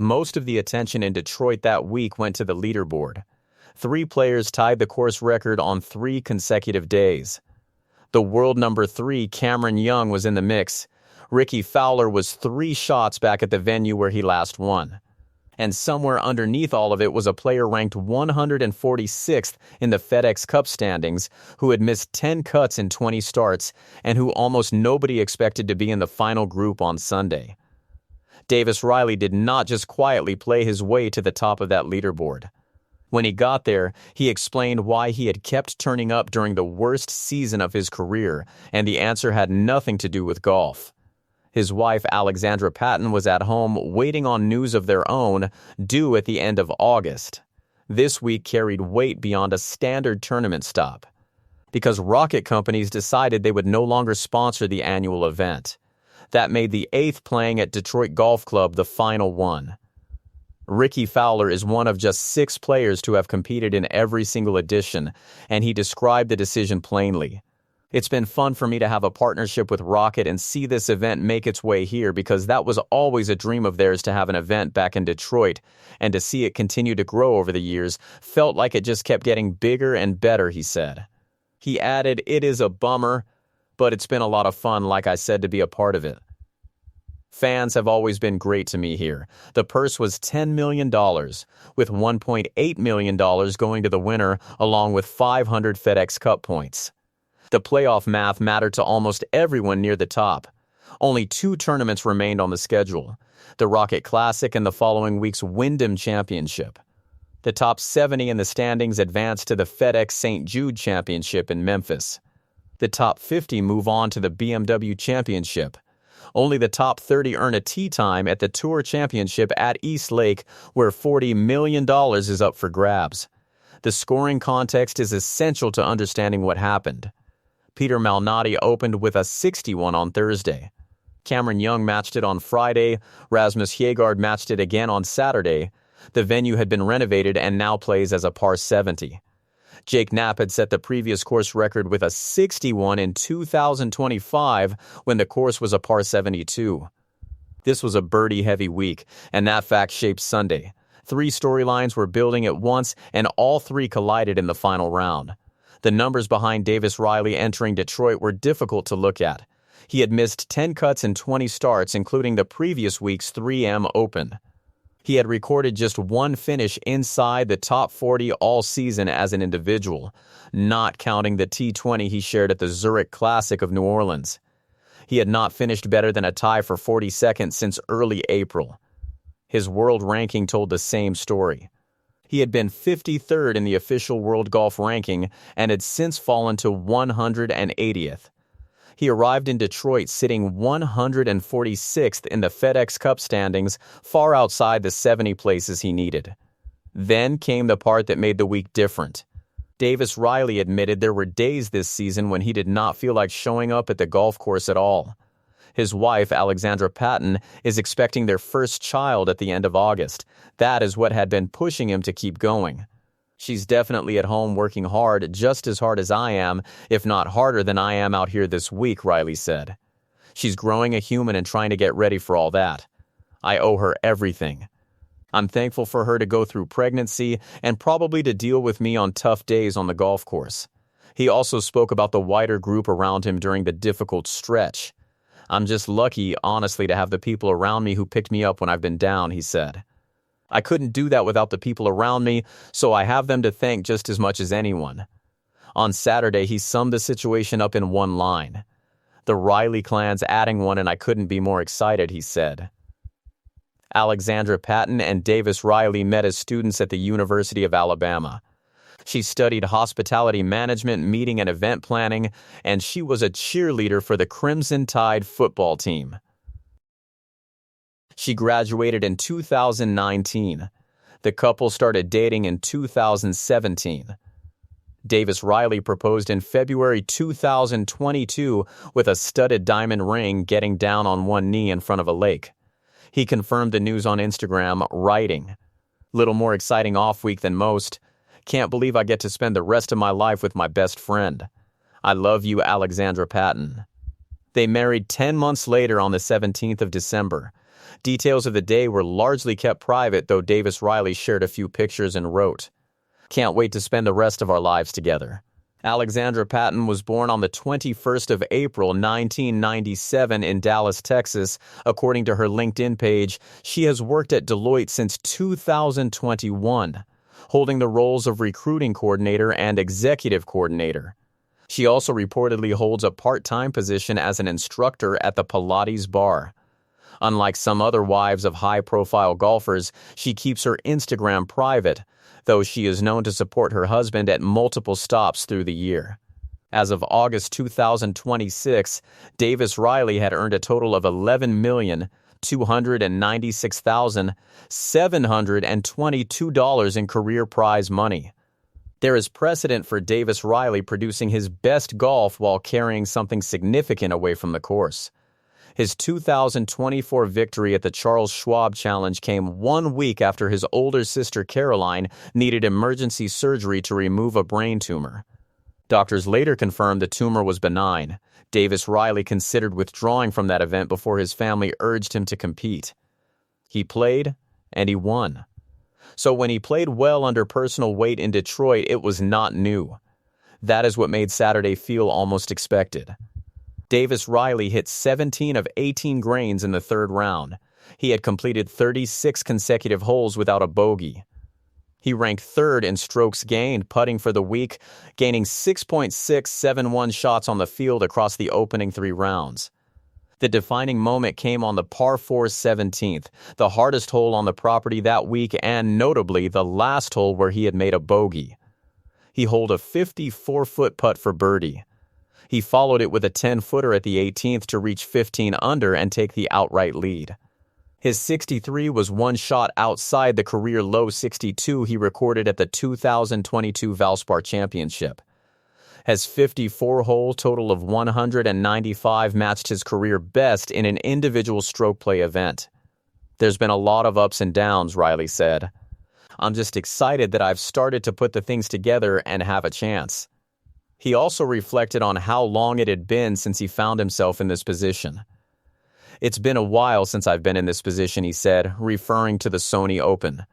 Most of the attention in Detroit that week went to the leaderboard. 3 players tied the course record on 3 consecutive days. The world number 3, Cameron Young, was in the mix. Rickie Fowler was 3 shots back at the venue where he last won. And somewhere underneath all of it was a player ranked 146th in the FedEx Cup standings who had missed 10 cuts in 20 starts and who almost nobody expected to be in the final group on Sunday. Davis Riley did not just quietly play his way to the top of that leaderboard. When he got there, he explained why he had kept turning up during the worst season of his career, and the answer had nothing to do with golf. His wife, Alexandra Patton, was at home waiting on news of their own, due at the end of August. This week carried weight beyond a standard tournament stop, because rocket companies decided they would no longer sponsor the annual event. That made the 8th playing at Detroit Golf Club the final one. Rickie Fowler is one of just 6 players to have competed in every single edition, and he described the decision plainly. It's been fun for me to have a partnership with Rocket and see this event make its way here because that was always a dream of theirs to have an event back in Detroit, and to see it continue to grow over the years felt like it just kept getting bigger and better, he said. He added, "It is a bummer, but it's been a lot of fun, like I said, to be a part of it. Fans have always been great to me here. The purse was $10 million, with $1.8 million going to the winner, along with 500 FedEx Cup points. The playoff math mattered to almost everyone near the top. Only 2 tournaments remained on the schedule, the Rocket Classic and the following week's Wyndham Championship. The top 70 in the standings advanced to the FedEx St. Jude Championship in Memphis. The top 50 move on to the BMW Championship. Only the top 30 earn a tee time at the Tour Championship at East Lake, where $40 million is up for grabs. The scoring context is essential to understanding what happened. Peter Malnati opened with a 61 on Thursday. Cameron Young matched it on Friday. Rasmus Hjegaard matched it again on Saturday. The venue had been renovated and now plays as a par 70. Jake Knapp had set the previous course record with a 61 in 2025 when the course was a par 72. This was a birdie-heavy week, and that fact shaped Sunday. 3 storylines were building at once, and all 3 collided in the final round. The numbers behind Davis Riley entering Detroit were difficult to look at. He had missed 10 cuts in 20 starts, including the previous week's 3M Open. He had recorded just 1 finish inside the top 40 all season as an individual, not counting the T20 he shared at the Zurich Classic of New Orleans. He had not finished better than a tie for 42nd since early April. His world ranking told the same story. He had been 53rd in the official world golf ranking and had since fallen to 180th. He arrived in Detroit sitting 146th in the FedEx Cup standings, far outside the 70 places he needed. Then came the part that made the week different. Davis Riley admitted there were days this season when he did not feel like showing up at the golf course at all. His wife, Alexandra Patton, is expecting their first child at the end of August. That is what had been pushing him to keep going. She's definitely at home working hard, just as hard as I am, if not harder than I am out here this week, Riley said. She's growing a human and trying to get ready for all that. I owe her everything. I'm thankful for her to go through pregnancy and probably to deal with me on tough days on the golf course. He also spoke about the wider group around him during the difficult stretch. I'm just lucky, honestly, to have the people around me who picked me up when I've been down, he said. I couldn't do that without the people around me, so I have them to thank just as much as anyone. On Saturday, he summed the situation up in one line. The Riley clan's adding one and I couldn't be more excited, he said. Alexandra Patton and Davis Riley met as students at the University of Alabama. She studied hospitality management, meeting and event planning, and she was a cheerleader for the Crimson Tide football team. She graduated in 2019. The couple started dating in 2017. Davis Riley proposed in February 2022 with a studded diamond ring, getting down on one knee in front of a lake. He confirmed the news on Instagram, writing, "Little more exciting off week than most. Can't believe I get to spend the rest of my life with my best friend. I love you, Alexandra Patton." They married 10 months later on the 17th of December. Details of the day were largely kept private, though Davis-Riley shared a few pictures and wrote, "Can't wait to spend the rest of our lives together." Alexandra Patton was born on the 21st of April, 1997 in Dallas, Texas. According to her LinkedIn page, she has worked at Deloitte since 2021, holding the roles of recruiting coordinator and executive coordinator. She also reportedly holds a part-time position as an instructor at the Pilates bar. Unlike some other wives of high-profile golfers, she keeps her Instagram private, though she is known to support her husband at multiple stops through the year. As of August 2026, Davis-Riley had earned a total of $11,296,722 in career prize money. There is precedent for Davis-Riley producing his best golf while carrying something significant away from the course. His 2024 victory at the Charles Schwab Challenge came 1 week after his older sister Caroline needed emergency surgery to remove a brain tumor. Doctors later confirmed the tumor was benign. Davis-Riley considered withdrawing from that event before his family urged him to compete. He played, and he won. So when he played well under personal weight in Detroit, it was not new. That is what made Saturday feel almost expected. Davis-Riley hit 17 of 18 greens in the third round. He had completed 36 consecutive holes without a bogey. He ranked third in strokes gained, putting for the week, gaining 6.671 shots on the field across the opening 3 rounds. The defining moment came on the par 4 17th, the hardest hole on the property that week and, notably, the last hole where he had made a bogey. He holed a 54-foot putt for birdie. He followed it with a 10-footer at the 18th to reach 15 under and take the outright lead. His 63 was one shot outside the career low 62 he recorded at the 2022 Valspar Championship. His 54-hole total of 195 matched his career best in an individual stroke play event. "There's been a lot of ups and downs," Riley said. "I'm just excited that I've started to put the things together and have a chance." He also reflected on how long it had been since he found himself in this position. "It's been a while since I've been in this position," he said, referring to the Sony Open.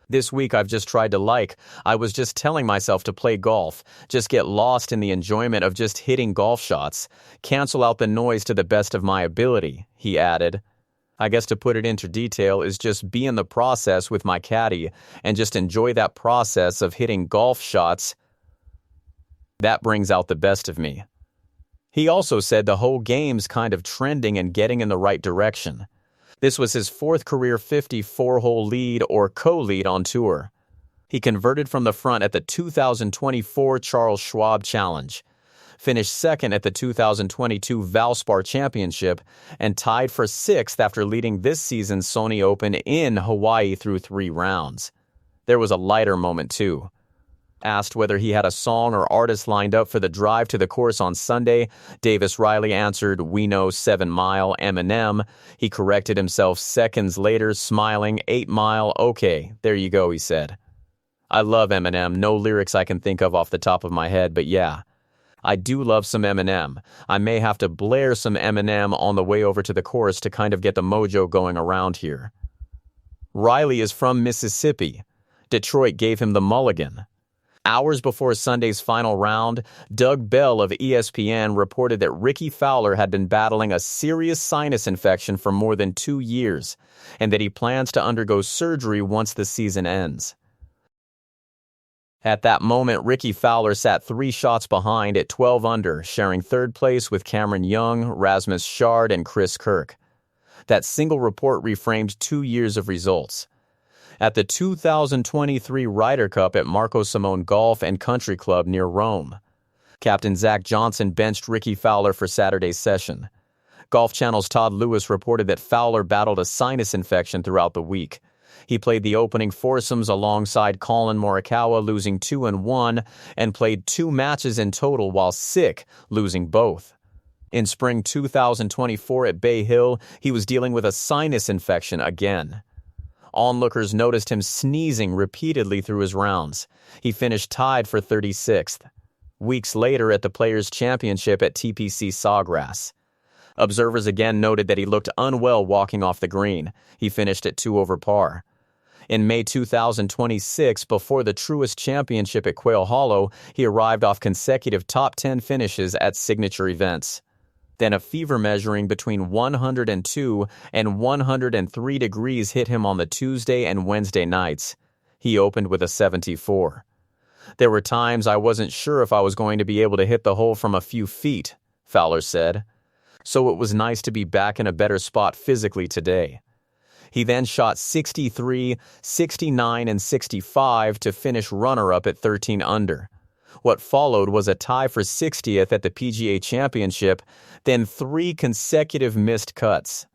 "This week I've just tried to I was just telling myself to play golf, just get lost in the enjoyment of just hitting golf shots, cancel out the noise to the best of my ability," he added. "I guess to put it into detail is just be in the process with my caddy and just enjoy that process of hitting golf shots. That brings out the best of me." He also said the whole game's kind of trending and getting in the right direction. This was his 4th career 54-hole lead or co-lead on tour. He converted from the front at the 2024 Charles Schwab Challenge, finished second at the 2022 Valspar Championship, and tied for 6th after leading this season's Sony Open in Hawaii through 3 rounds. There was a lighter moment, too. Asked whether he had a song or artist lined up for the drive to the course on Sunday, Davis-Riley answered, "We know 7 Mile, Eminem." He corrected himself seconds later, smiling, 8 Mile, okay, there you go, he said. "I love Eminem, no lyrics I can think of off the top of my head, but yeah, I do love some Eminem. I may have to blare some Eminem on the way over to the course to kind of get the mojo going around here." Riley is from Mississippi. Detroit gave him the mulligan. Hours before Sunday's final round, Doug Bell of ESPN reported that Rickie Fowler had been battling a serious sinus infection for more than 2 years, and that he plans to undergo surgery once the season ends. At that moment, Rickie Fowler sat 3 shots behind at 12 under, sharing 3rd place with Cameron Young, Rasmus Shard, and Chris Kirk. That single report reframed 2 years of results. At the 2023 Ryder Cup at Marco Simone Golf and Country Club near Rome, Captain Zach Johnson benched Rickie Fowler for Saturday's session. Golf Channel's Todd Lewis reported that Fowler battled a sinus infection throughout the week. He played the opening foursomes alongside Colin Morikawa, losing 2 and 1, and played 2 matches in total while sick, losing both. In spring 2024 at Bay Hill, he was dealing with a sinus infection again. Onlookers noticed him sneezing repeatedly through his rounds. He finished tied for 36th. Weeks later at the Players' Championship at TPC Sawgrass, Observers again noted that he looked unwell walking off the green. He finished at 2 over par. In May 2026, before the Truist Championship at Quail Hollow, he arrived off consecutive top 10 finishes at signature events. Then a fever measuring between 102 and 103 degrees hit him on the Tuesday and Wednesday nights. He opened with a 74. There were times I wasn't sure if I was going to be able to hit the hole from a few feet, Fowler said. So it was nice to be back in a better spot physically today. He then shot 63, 69, and 65 to finish runner-up at 13 under. What followed was a tie for 60th at the PGA Championship, then 3 consecutive missed cuts.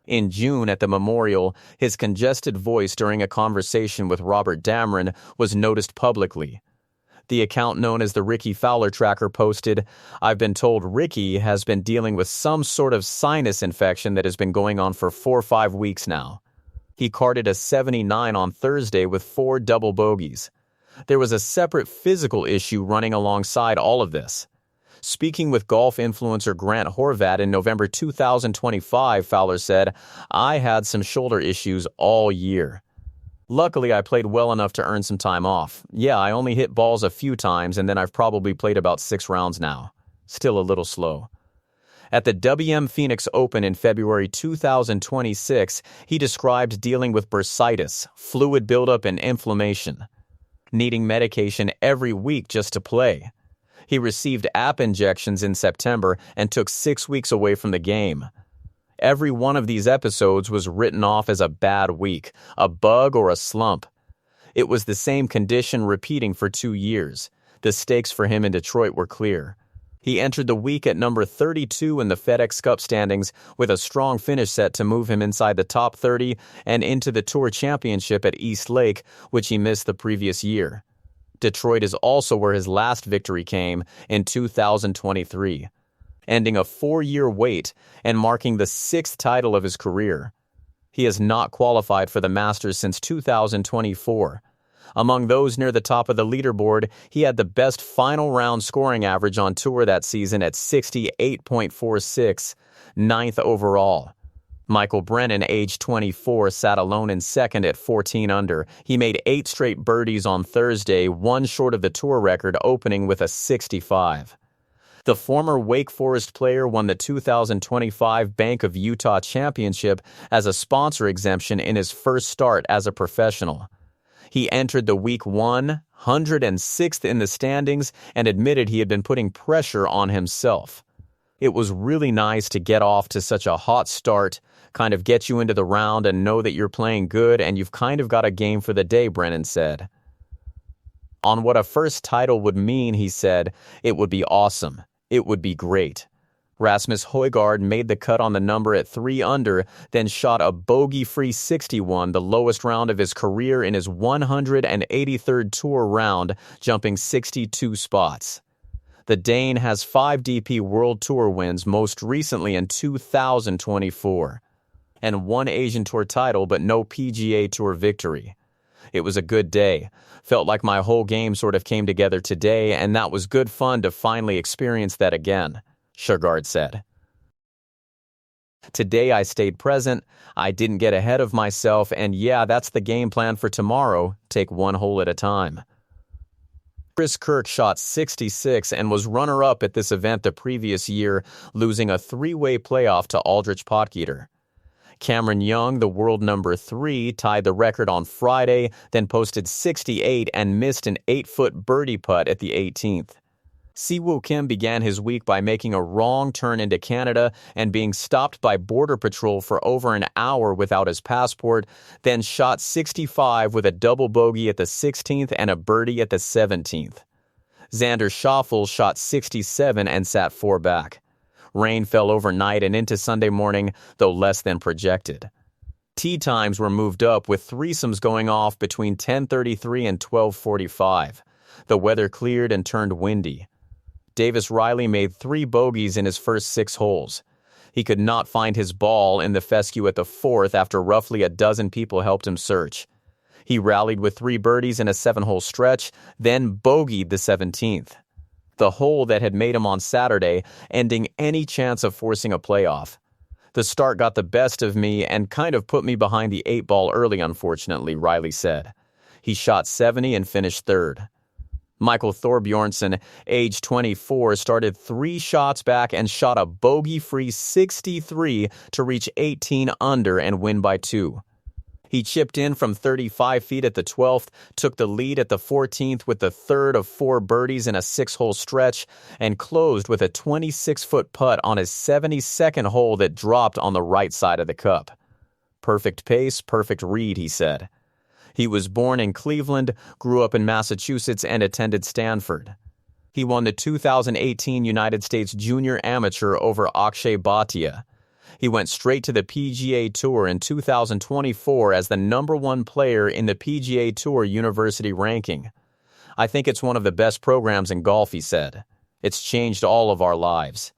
In June at the Memorial, his congested voice during a conversation with Robert Dameron was noticed publicly. The account known as the Rickie Fowler Tracker posted, "I've been told Rickie has been dealing with some sort of sinus infection that has been going on for 4 or 5 weeks now." He carded a 79 on Thursday with 4 double bogeys. There was a separate physical issue running alongside all of this. Speaking with golf influencer Grant Horvat in November 2025, Fowler said, "I had some shoulder issues all year. Luckily, I played well enough to earn some time off. Yeah, I only hit balls a few times, and then I've probably played about 6 rounds now. Still a little slow." At the WM Phoenix Open in February 2026, he described dealing with bursitis, fluid buildup, and inflammation, needing medication every week just to play. He received app injections in September and took 6 weeks away from the game. Every one of these episodes was written off as a bad week, a bug, or a slump. It was the same condition repeating for 2 years. The stakes for him in Detroit were clear. He entered the week at number 32 in the FedEx Cup standings with a strong finish set to move him inside the top 30 and into the Tour Championship at East Lake, which he missed the previous year. Detroit is also where his last victory came in 2023. Ending a 4-year wait and marking the 6th title of his career. He has not qualified for the Masters since 2024. Among those near the top of the leaderboard, he had the best final round scoring average on tour that season at 68.46, 9th overall. Michael Brennan, age 24, sat alone in second at 14 under. He made 8 straight birdies on Thursday, 1 short of the tour record, opening with a 65. The former Wake Forest player won the 2025 Bank of Utah Championship as a sponsor exemption in his first start as a professional. He entered the week 106th in the standings and admitted he had been putting pressure on himself. It was really nice to get off to such a hot start, kind of get you into the round and know that you're playing good and you've kind of got a game for the day, Brennan said. On what a first title would mean, he said, "It would be awesome. It would be great." Rasmus Højgaard made the cut on the number at 3 under, then shot a bogey-free 61, the lowest round of his career in his 183rd tour round, jumping 62 spots. The Dane has 5 DP World Tour wins, most recently in 2024, and 1 Asian Tour title but no PGA Tour victory. "It was a good day. Felt like my whole game sort of came together today, and that was good fun to finally experience that again," Højgaard said. "Today I stayed present, I didn't get ahead of myself, and yeah, that's the game plan for tomorrow, take 1 hole at a time." Chris Kirk shot 66 and was runner-up at this event the previous year, losing a 3-way playoff to Aldrich Potgieter. Cameron Young, the world number 3, tied the record on Friday, then posted 68 and missed an 8-foot birdie putt at the 18th. Siwoo Kim began his week by making a wrong turn into Canada and being stopped by Border Patrol for over an hour without his passport, then shot 65 with a double bogey at the 16th and a birdie at the 17th. Xander Schauffele shot 67 and sat 4 back. Rain fell overnight and into Sunday morning, though less than projected. Tee times were moved up with threesomes going off between 10:33 and 12:45. The weather cleared and turned windy. Davis Riley made 3 bogeys in his first 6 holes. He could not find his ball in the fescue at the 4th after roughly a dozen people helped him search. He rallied with 3 birdies in a 7-hole stretch, then bogeyed the 17th. the hole that had made him on Saturday, ending any chance of forcing a playoff. The start got the best of me and kind of put me behind the 8-ball early, unfortunately, Riley said. He shot 70 and finished third. Michael Thorbjornsen, age 24, started 3 shots back and shot a bogey-free 63 to reach 18 under and win by 2. He chipped in from 35 feet at the 12th, took the lead at the 14th with the third of 4 birdies in a 6-hole stretch, and closed with a 26-foot putt on his 72nd hole that dropped on the right side of the cup. Perfect pace, perfect read, he said. He was born in Cleveland, grew up in Massachusetts, and attended Stanford. He won the 2018 United States Junior Amateur over Akshay Bhatia. He went straight to the PGA Tour in 2024 as the #1 player in the PGA Tour University ranking. I think it's one of the best programs in golf, he said. It's changed all of our lives.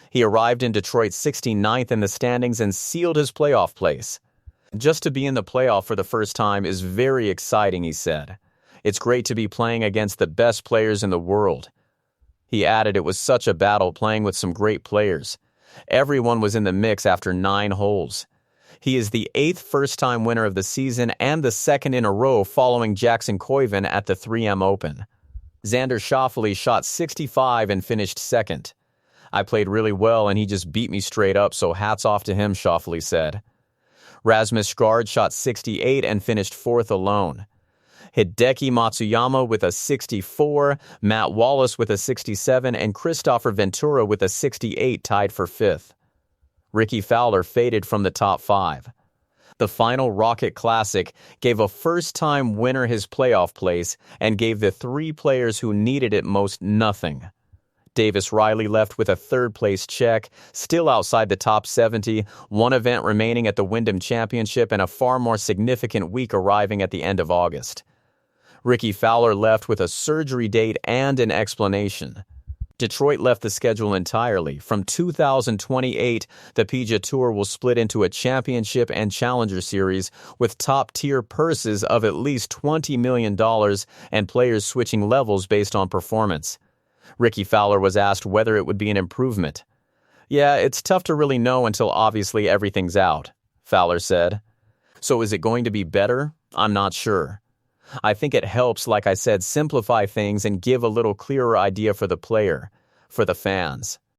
He arrived in Detroit 69th in the standings and sealed his playoff place. Just to be in the playoff for the first time is very exciting, he said. It's great to be playing against the best players in the world. He added it was such a battle playing with some great players. Everyone was in the mix after 9 holes. He is the 8th first-time winner of the season and the 2nd in a row following Jackson Koiven at the 3M Open. Xander Schauffele shot 65 and finished 2nd. I played really well and he just beat me straight up, so hats off to him, Schauffele said. Rasmus Skaard shot 68 and finished 4th alone. Hideki Matsuyama with a 64, Matt Wallace with a 67, and Christopher Ventura with a 68 tied for 5th. Rickie Fowler faded from the top 5. The final Rocket Classic gave a first-time winner his playoff place and gave the 3 players who needed it most nothing. Davis Riley left with a 3rd-place check, still outside the top 70, 1 event remaining at the Wyndham Championship and a far more significant week arriving at the end of August. Rickie Fowler left with a surgery date and an explanation. Detroit left the schedule entirely. From 2028, the PGA Tour will split into a championship and challenger series with top-tier purses of at least $20 million and players switching levels based on performance. Rickie Fowler was asked whether it would be an improvement. "Yeah, it's tough to really know until obviously everything's out," Fowler said. "So is it going to be better? I'm not sure. I think it helps, like I said, simplify things and give a little clearer idea for the player, for the fans."